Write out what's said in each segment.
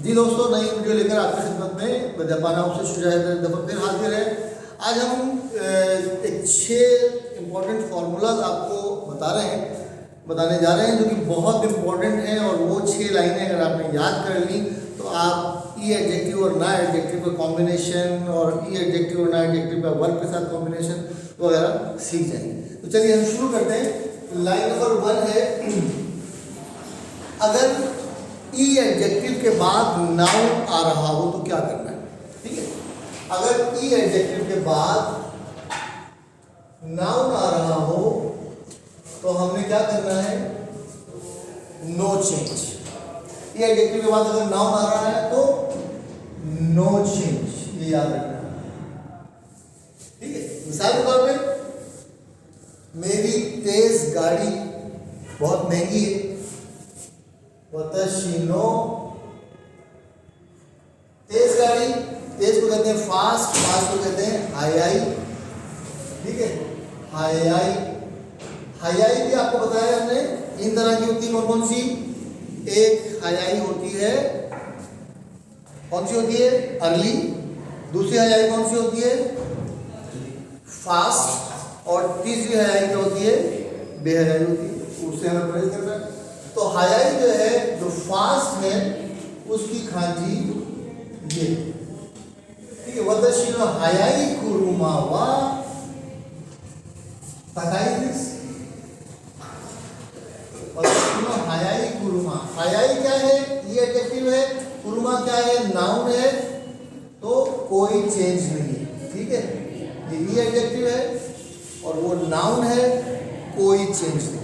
जी दोस्तों, नई वीडियो लेकर आपकी खिदमत में विद्यापाना से शुजाहिद दफा फिर हाजिर है। आज हम एक 6 इम्पॉर्टेंट फार्मूलाज आपको बताने जा रहे हैं, जो कि बहुत इम्पॉर्टेंट हैं। और वो 6 लाइनें अगर आपने याद कर ली तो आप ई एडजेक्टिव और ना एडजेक्टिव का कॉम्बिनेशन और ई एडजेक्टिव और ना एडजेक्टिव का वर्ब के साथ कॉम्बिनेशन वगैरह सीख जाएंगे। तो चलिए हम शुरू करते हैं। लाइन नंबर 1 है, अगर ई एडजेक्टिव के बाद नाउन आ रहा हो तो क्या करना है। ठीक है, अगर ई एडजेक्टिव के बाद नाउन आ रहा हो तो हमने क्या करना है, नो चेंज। ई एडजेक्टिव के बाद अगर नाउन आ रहा है तो नो चेंज, ये याद रखना। ठीक है, मिसाल के तौर पे मेरी तेज गाड़ी बहुत महंगी है, वतशिनो। तेज गाड़ी, तेज को कहते हैं फास्ट, फास्ट को कहते हैं हाई। ठीक है, हाई भी आपको बताया हमने 3 तरह की होती है। कौन सी? एक हाई होती है, कौन सी होती है? अर्ली। दूसरी हाई कौन सी होती है? फास्ट। और तीसरी हाई क्या होती है? बेहयाई होती है। उससे हमें परहेज करना है। तो हाई जो है, जो फास्ट है, उसकी खांची ये। ठीक है, वतशिनो हाई कुरुमा वा तकाई दिस। वतशिनो हाई कुरुमा, हाई क्या है? ये एडजेक्टिव है। कुरुमा क्या है? नाउन है। तो कोई चेंज नहीं है। ठीक है, ये एडजेक्टिव है और वो नाउन है, कोई चेंज नहीं।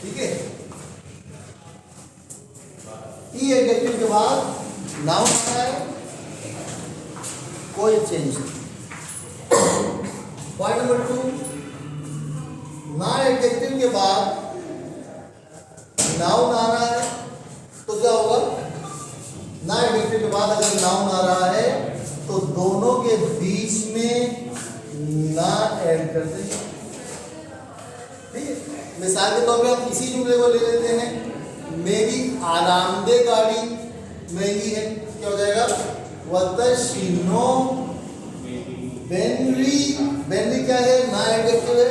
ठीक है, ई एडजेक्टिव के बाद नाउन आता है, कोई चेंज नहीं। पॉइंट नंबर 2, ना एडजेक्टिव के बाद नाउन आ रहा है तो क्या होगा? ना एडजेक्टिव के बाद अगर नाउन आ रहा है तो दोनों के बीच में ना ऐड कर दें। ठीक है, मिसाल के तौर पे हम इसी जुमले को ले लेते हैं, मेरी आरामदेह गाड़ी महंगी है। क्या हो जाएगा? वतशिनो बेनरी। बेनरी क्या है? ना एडजेक्टिव है,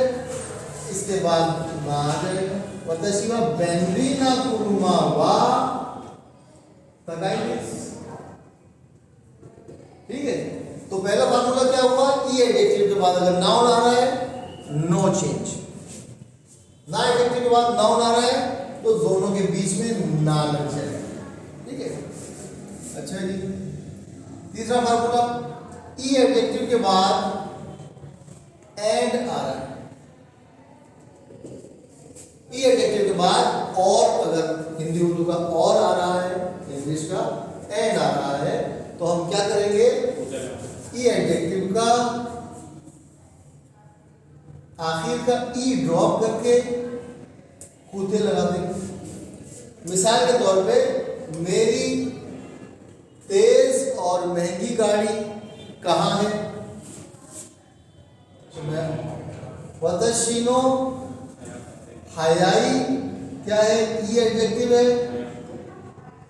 इसके बाद ना आ जाएगा। वतशिवा बेनरी ना कुरुमा वा तकाई। ठीक है, तो पहला फार्मूला क्या हुआ? ई एडजेक्टिव के बाद अगर नाउन आ रहा है, नो चेंज। ना एडजेक्टिव के बाद नाउन आ रहा है तो दोनों के बीच में ना लग जाएगा। ठीक है, अच्छा जी। तीसरा फार्मूला, ई एडजेक्टिव के बाद एंड आ रहा है। ई एडजेक्टिव के बाद और, अगर हिंदी उर्दू का और आ रहा है, इंग्लिश का एंड आ रहा है, तो हम क्या करेंगे? ई एडजेक्टिव का आखिर का ई ड्रॉप करके कूते लगा देंगे। मिसाल के तौर पे मेरी तेज और महंगी गाड़ी कहाँ है? वतशिनो हाई क्या है? ई एडजेक्टिव है।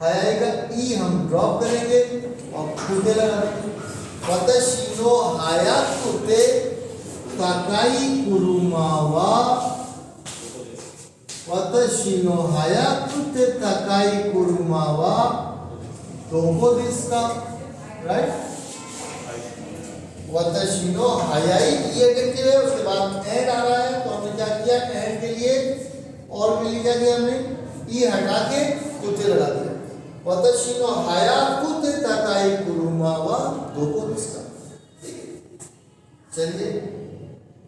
हाई का ई हम ड्रॉप करेंगे और कूते लगा देंगे। वतशिनो हाया कूते तकाई कुरुमावा। वतशिनो हाया कुते तकाई कुरुमावा दोको दिसका। राइट, वतशिनो हायाई ये एडजेक्टिव है, उसके बाद एंड आ रहा है तो हमने क्या किया? एंड के लिए और के लिए क्या किया? हमने ई हटा के कुते लगा दिया। वतशिनो हाया कुते तकाई कुरुमावा दोको दिसका। ठीक है, चलिए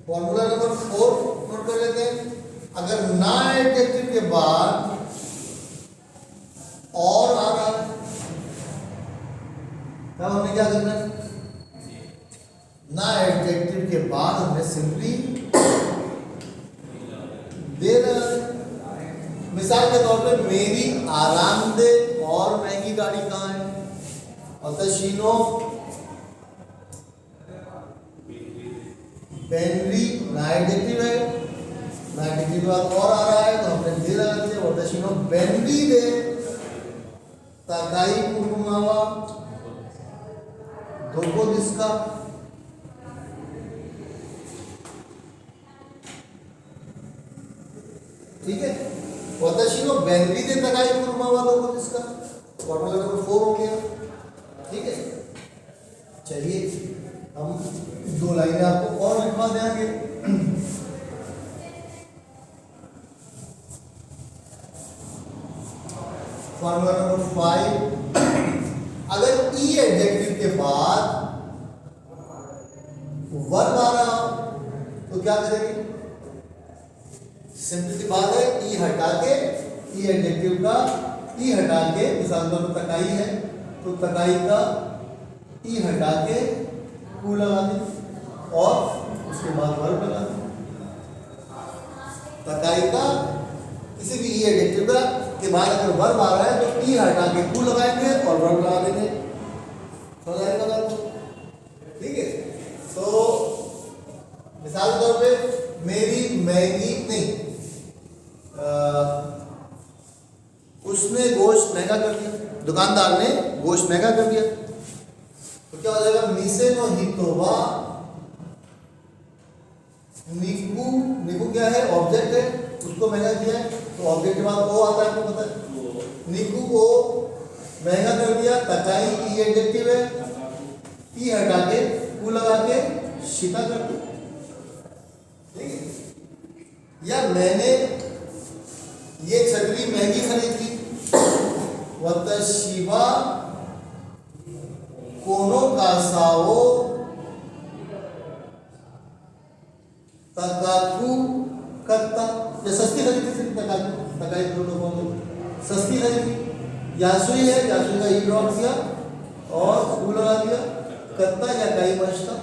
फॉर्मूला नंबर 4 नोट कर लेते हैं। अगर ना एडजेक्टिव के बाद और आ रहा है तब हमने क्या करना है? ना एडजेक्टिव के बाद हमने सिंपली दे देना है। मिसाल के तौर पे मेरी आरामदेह और महंगी गाड़ी कहाँ है? वतशिनो बेनरी ना एडजेक्टिव है, ना एडजेक्टिव के बाद और आ रहा है तो हमने दे लगा दिया। वताशी नो बेनरी दे ताकाई कुरुमावा दोको दिसका। ठीक है, वताशी नो बेनरी दे ताकाई कुरुमावा दोको दिसका, फॉर्मूला नंबर 4 हो गया। ठीक है, चलिए हम 2 लाइनें आपको और लिखवा देंगे। फॉर्मूला नंबर 5, अगर ई एडजेक्टिव के बाद वर्ब आ रहा हो तो क्या करेंगे? सिंपल सी बात है, ई हटा के, ई एडजेक्टिव का ई हटा के, मिसाल के तौर पर तकाई है तो तकाई का ई हटा के कू लगा दें और उसके बाद वर्ब लगा दें। तकाई का किसी भी ई एडजेक्टिव का के बाद अगर वर्ब आ रहा है तो ई हटा के कू लगाएंगे और वर्ब लगा देंगे। समझ आएगा बात? ठीक है, तो मिसाल के तौर पे मेरी मैगी नहीं, उसने गोश्त महंगा कर दिया, दुकानदार ने गोश्त महंगा कर दिया तो क्या हो जाएगा? मिसे नो हितोवा निकू, निकू क्या है? ऑब्जेक्ट है, उसको महंगा किया है तो ऑब्जेक्ट के बाद ओ आता है, आपको पता है। निकू को महंगा कर दिया, तकाई ई एडजेक्टिव है, ई हटा के कू लगा के शिता कर दिया। ठीक है, या मैंने ये छतरी महंगी खरीदी, वतशिवा कोनो कासाओ तकाकू कत्ता, ये सस्ती खरीदी थी, तकाकू तकाई दोनों को सस्ती खरीदी। यासुई है, यासुई का ई ड्रॉप किया और कू लगा दिया, कत्ता या काई मश्ता।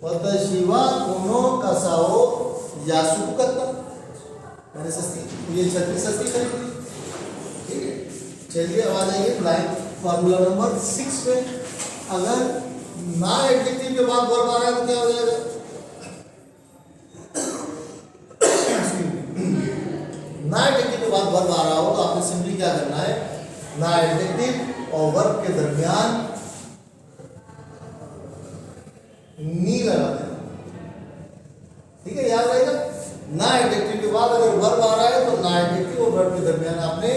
वतशिवा कोनो कासाओ यासु कत्ता, मैंने सस्ती, ये छतरी सस्ती खरीदी। ठीक है, चलिए अब आ जाइए लाइन फॉर्मूला नंबर 6 पे। अगर ना एडजेक्टिव के बाद वर्ब आ रहा है तो क्या हो जाएगा? ना एडजेक्टिव के बाद वर्ब आ रहा हो तो आपने सिंपली क्या करना है? ना एडजेक्टिव और वर्ब के दरमियान नी लगा देना। ठीक है, याद रहेगा? ना एडजेक्टिव के बाद अगर वर्ब आ रहा है तो ना एडजेक्टिव और वर्ब के दरमियान आपने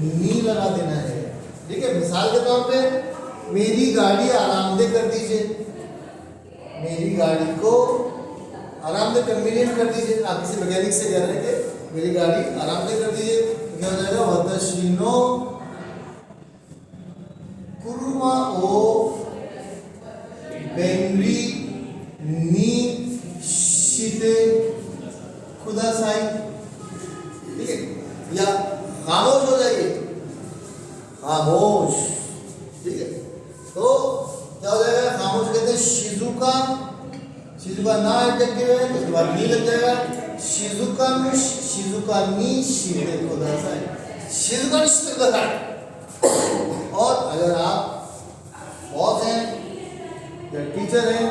नी लगा देना है। ठीक है, मिसाल के तौर पे मेरी गाड़ी आरामदेह कर दीजिए, मेरी गाड़ी को आरामदेह कन्वीनियंट कर दीजिए। आप किसी मैकेनिक से कह रहे हैं कि मेरी गाड़ी आरामदेह कर दीजिए तो क्या हो जाएगा? वतशिनो कुरुमा ओ बेनरी नी शिते खुदासाई। ठीक है, या खामोश हो जाइए, खामोश। ठीक है, तो क्या हो जाएगा? खामोश कहते हैं शिजुका, शिजुका ना एडजेक्टिव है तो उसके बाद नी लग जाएगा। शिजुका में शिजुका नी शिते खुदासाई, शिजुका शिते खुदासाई। और अगर आप बॉस हैं या टीचर हैं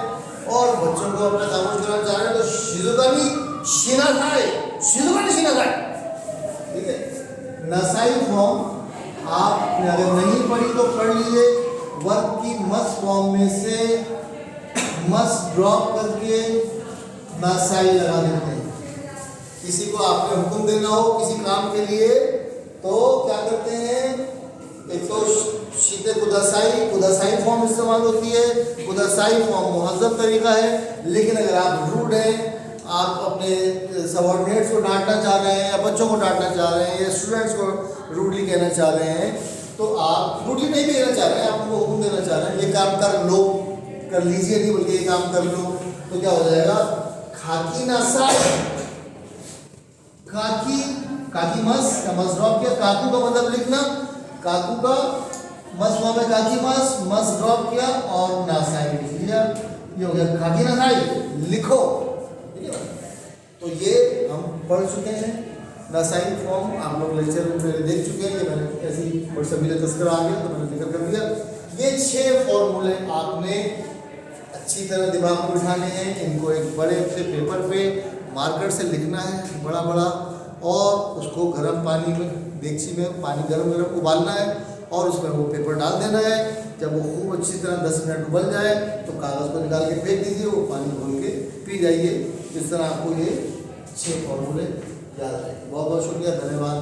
और बच्चों को अपना खामोश करना चाह रहे हैं तो शिजुका नी शिना खाए, शिजुका नी शिना खाए। ठीक है, नसाई फॉर्म आपने अगर नहीं पढ़ी तो पढ़ लीजिए। वर्ब की मस्ट फॉर्म में से मस्ट ड्रॉप करके नसाई लगा देते हैं। किसी को आपने हुक्म देना हो किसी काम के लिए तो क्या करते हैं? एक तो शीते कुदासाई, कुदासाई फॉर्म इस्तेमाल होती है। कुदासाई फॉर्म मुहज़्ज़ब तरीका है, लेकिन अगर आप रूड हैं, आप अपने सबऑर्डिनेट्स को डांटना चाह रहे हैं या बच्चों को डांटना चाह रहे हैं या स्टूडेंट्स को रूडली कहना चाह रहे हैं तो आप रूडली नहीं कहना चाह रहे हैं, आप उनको हुक्म देना चाह रहे हैं ये काम कर लो, कर लीजिए नहीं बल्कि ये काम कर लो, तो क्या हो जाएगा? खाकी नासाई, काकी, काकी मस का मस ड्रॉप किया, काकू का मतलब लिखना, काकू का मस वहां पे काकी मस ड्रॉप किया और नासाई लिख लिया, ये हो गया खाकी नासाई लिखो। तो ये हम पढ़ चुके हैं। नासाई फॉर्म आप लोग लेक्चर में देख चुके हैं, ये मैंने ऐसी व्हाट्सएप में तस्करा आ गया तो मैंने जिक्र कर दिया। ये 6 फॉर्मूले आपने अच्छी तरह दिमाग में बिठाने हैं। इनको एक बड़े से पेपर पे मार्कर से लिखना है बड़ा बड़ा, और उसको गर्म पानी में, देगची में पानी गर्म गर्म उबालना है और उसमें वो पेपर डाल देना है। जब वो खूब अच्छी तरह 10 मिनट उबल जाए तो कागज़ पर निकाल के फेंक दीजिए, वो पानी घोल के पी जाइए। इस तरह आपको ये 6 फॉर्मूले याद रहेंगे। बहुत बहुत शुक्रिया, धन्यवाद।